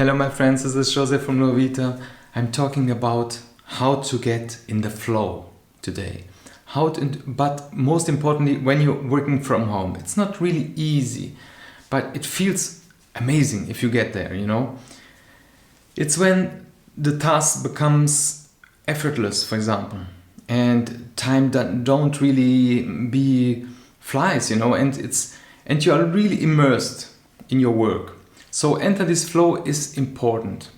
Hello my friends, this is Jose from LuoVita. I'm talking about how to get in the flow today. But most importantly, when you're working from home, it's not really easy, but it feels amazing if you get there, It's when the task becomes effortless, for example, and time don't really be flies, and you are really immersed in your work. So enter this flow is important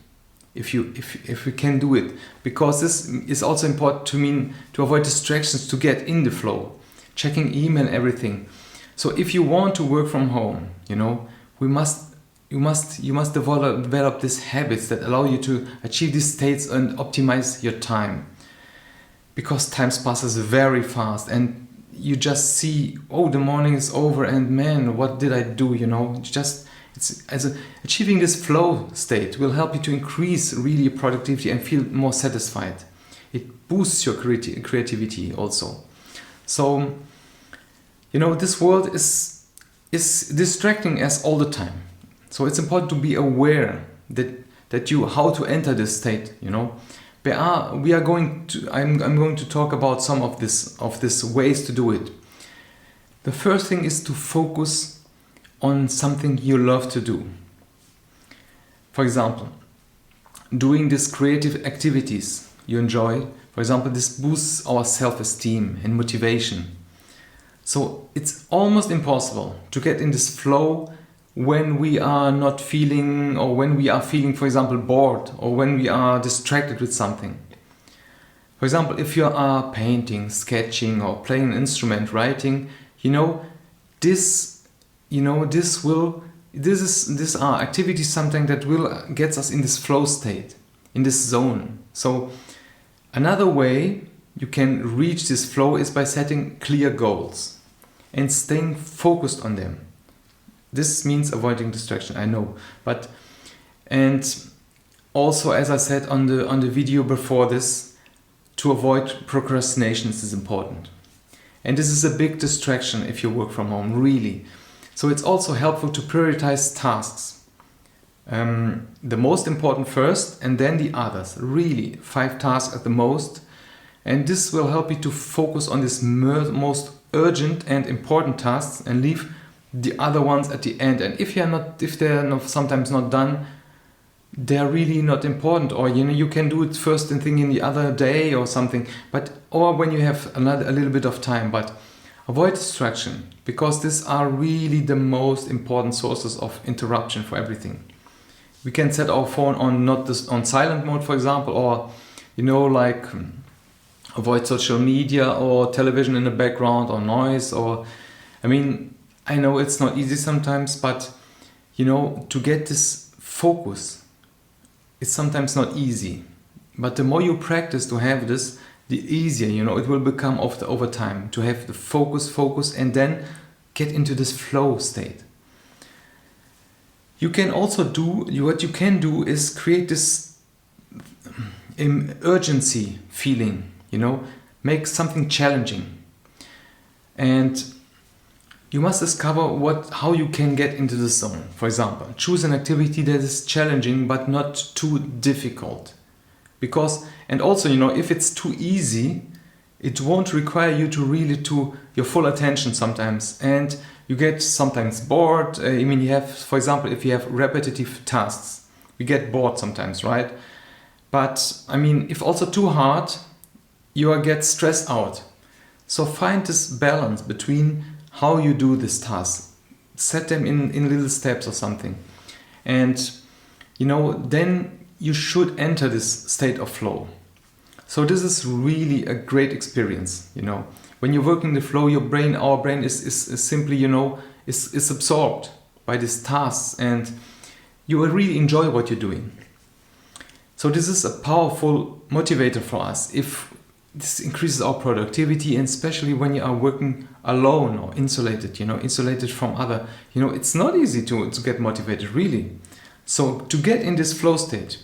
if we can do it, because this is also important to avoid distractions, to get in the flow, checking email, everything. So if you want to work from home, you must develop these habits that allow you to achieve these states and optimize your time, because time passes very fast and you just see, oh, the morning is over and man, what did I do? Achieving this flow state will help you to increase really your productivity and feel more satisfied. It boosts your creativity also. So, this world is distracting us all the time. So it's important to be aware how to enter this state. I'm going to talk about some of this ways to do it. The first thing is to focus on something you love to do. For example, doing these creative activities you enjoy. For example, this boosts our self-esteem and motivation. So it's almost impossible to get in this flow when we are not feeling, or when we are feeling, for example, bored, or when we are distracted with something. For example, if you are painting, sketching, or playing an instrument, writing, these are activities something that will get us in this flow state, in this zone. So another way you can reach this flow is by setting clear goals and staying focused on them. This means avoiding distraction, I know, and also, as I said on the video before this, to avoid procrastination is important. And this is a big distraction if you work from home, really. So it's also helpful to prioritize tasks. The most important first and then the others. Really, 5 tasks at the most. And this will help you to focus on this most urgent and important tasks and leave the other ones at the end. And if they're sometimes not done, they're really not important. Or you can do it first thing in the other day or something. Or when you have a little bit of time. But avoid distraction, because these are really the most important sources of interruption for everything. We can set our phone on silent mode, for example, or avoid social media or television in the background or noise. I know it's not easy sometimes, but to get this focus, it's sometimes not easy. But the more you practice to have this, the easier, it will become over time to have the focus and then get into this flow state. What you can do is create this urgency feeling, make something challenging. And you must discover how you can get into the zone. For example, choose an activity that is challenging but not too difficult. And also, if it's too easy, it won't require you to your full attention sometimes, and you get sometimes bored. For example, if you have repetitive tasks, we get bored sometimes, right? But if also too hard, you get stressed out. So find this balance between how you do this task. Set them in little steps or something, and then you should enter this state of flow. So this is really a great experience, When you're working the flow, our brain is simply, is absorbed by these tasks, and you will really enjoy what you're doing. So this is a powerful motivator for us. If this increases our productivity, and especially when you are working alone or insulated, insulated from other, it's not easy to get motivated, really. So to get in this flow state,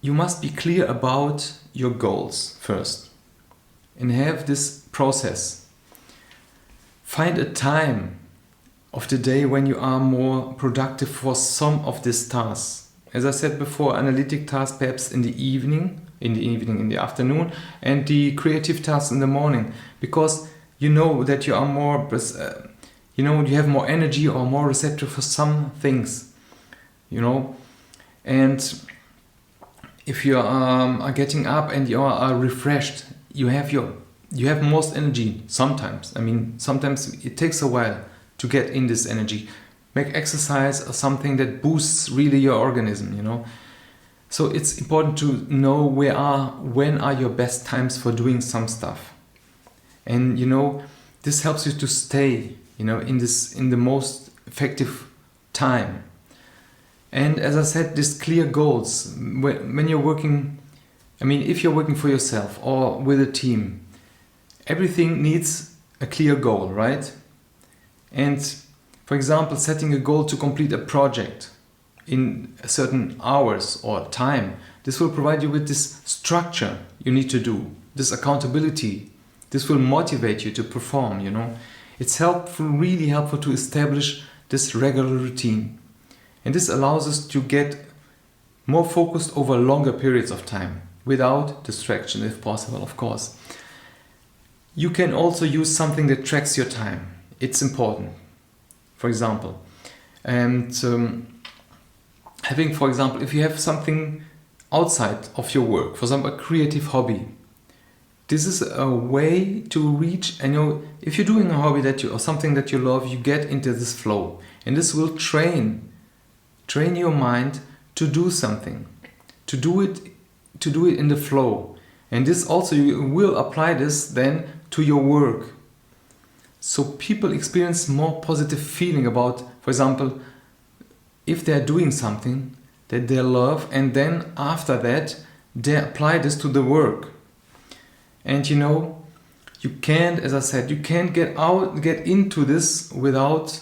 you must be clear about your goals first and have this process. Find a time of the day when you are more productive for some of these tasks. As I said before, analytic tasks perhaps in the afternoon, and the creative tasks in the morning, because you know that you are more, you have more energy or more receptive for some things, and if you are getting up and you are refreshed, you have most energy sometimes. Sometimes it takes a while to get in this energy. Make exercise or something that boosts really your organism, So it's important to know when are your best times for doing some stuff. And this helps you to stay, in the most effective time. And as I said, these clear goals, when you're working, if you're working for yourself or with a team, everything needs a clear goal, right? And for example, setting a goal to complete a project in certain hours or time, this will provide you with this structure you need to do, this accountability. This will motivate you to perform, It's really helpful to establish this regular routine. And this allows us to get more focused over longer periods of time, without distraction if possible, of course. You can also use something that tracks your time. It's important. For example, and having, for example, if you have something outside of your work, for example, a creative hobby, this is a way to reach, and if you're doing a hobby or something that you love, you get into this flow, and this will train your mind to do something, to do it in the flow, and this also, you will apply this then to your work. So people experience more positive feeling about, for example, if they're doing something that they love, and then after that they apply this to the work. And you can't, as I said, you can't get into this without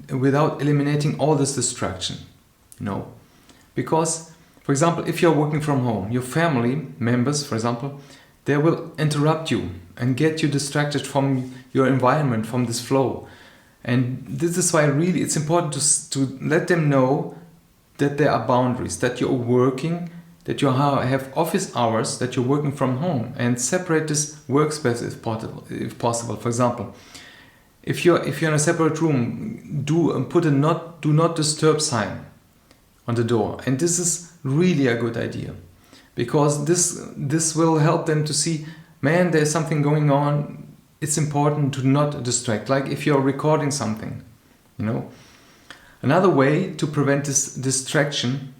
eliminating all this distraction, because, for example, if you're working from home, your family members, for example, they will interrupt you and get you distracted from your environment, from this flow. And this is why really it's important to let them know that there are boundaries, that you're working, that you have office hours, that you're working from home, and separate this workspace if possible. For example, if you're in a separate room, put a do not disturb sign on the door, and this is really a good idea, because this will help them to see, man, there's something going on. It's important to not distract, like if you're recording something, Another way to prevent this distraction,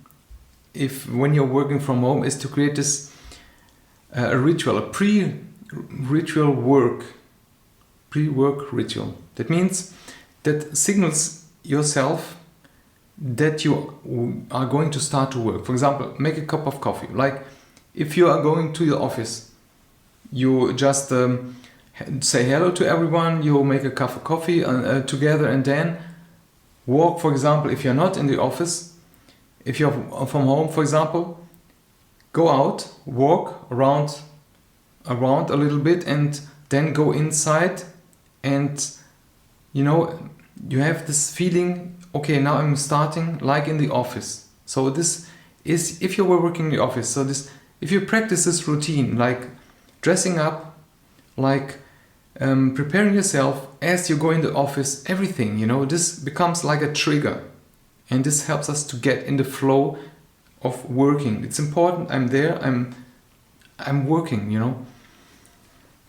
when you're working from home, is to create this a pre-work ritual. That means that signals yourself that you are going to start to work. For example, make a cup of coffee. Like if you are going to your office, you just say hello to everyone, you make a cup of coffee together, and then walk. For example, if you're not in the office, if you're from home, for example, go out, walk around a little bit, and then go inside, and you have this feeling, okay, now I'm starting like in the office. So this is if you were working in the office. So if you practice this routine, like dressing up, like preparing yourself as you go in the office, everything, this becomes like a trigger, and this helps us to get in the flow of working. It's important. I'm there. I'm working.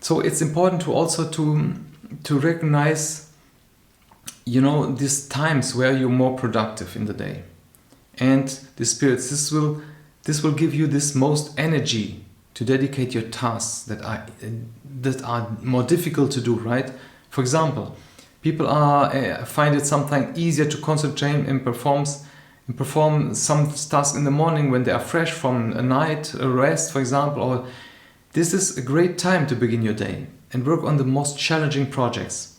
So it's important to also to recognize, these times where you're more productive in the day, and the spirits. This will give you this most energy to dedicate your tasks that are more difficult to do, right? For example, people find it sometimes easier to concentrate and perform some tasks in the morning when they are fresh from a night rest, for example. Or this is a great time to begin your day and work on the most challenging projects.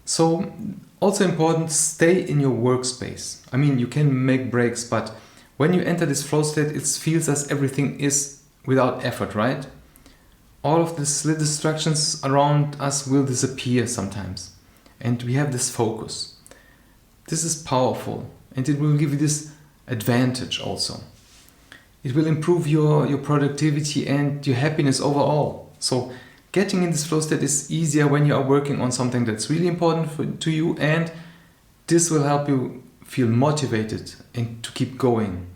So also important, stay in your workspace. You can make breaks, but when you enter this flow state, it feels as everything is without effort, right? All of these little distractions around us will disappear sometimes. and we have this focus. This is powerful, and it will give you this advantage also. It will improve your productivity and your happiness overall. So getting in this flow state is easier when you are working on something that's really important to you, and this will help you feel motivated and to keep going.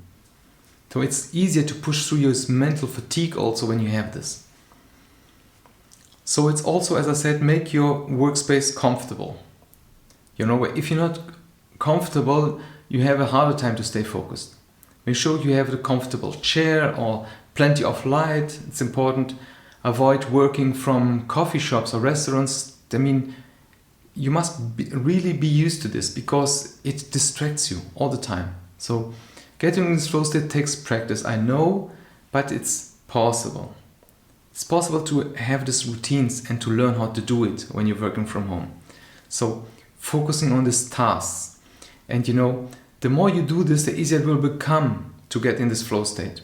So it's easier to push through your mental fatigue also when you have this. So it's also, as I said, make your workspace comfortable. If you're not comfortable, you have a harder time to stay focused. Make sure you have a comfortable chair or plenty of light. It's important. Avoid working from coffee shops or restaurants. You must really be used to this because it distracts you all the time. So getting in this flow state takes practice, I know, but it's possible. It's possible to have these routines and to learn how to do it when you're working from home. So focusing on these tasks. And the more you do this, the easier it will become to get in this flow state.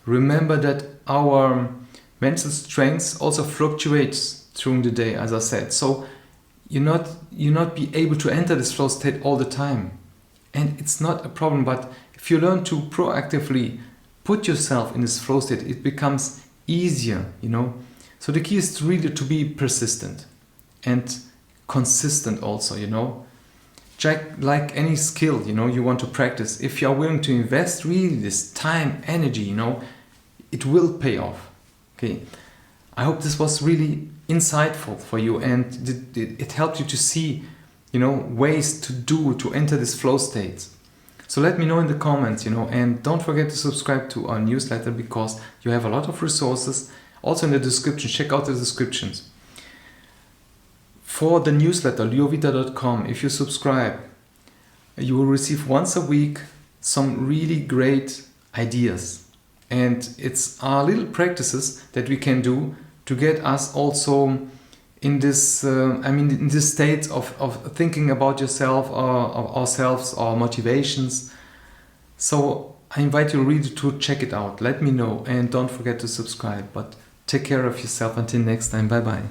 Remember that our mental strength also fluctuates through the day, as I said. So you're not be able to enter this flow state all the time. And it's not a problem, but if you learn to proactively put yourself in this flow state, it becomes easier, So the key is really to be persistent and consistent also, Like any skill, you want to practice. If you are willing to invest really this time, energy, it will pay off. Okay. I hope this was really insightful for you, and it helped you to see, ways to enter this flow state. So let me know in the comments, and don't forget to subscribe to our newsletter because you have a lot of resources. Also in the description, check out the descriptions. For the newsletter, LuoVita.com, if you subscribe, you will receive once a week some really great ideas. And it's our little practices that we can do to get us also in this, in this state of thinking about yourself or of ourselves or motivations. So I invite you really to check it out. Let me know and don't forget to subscribe. But take care of yourself. Until next time. Bye bye.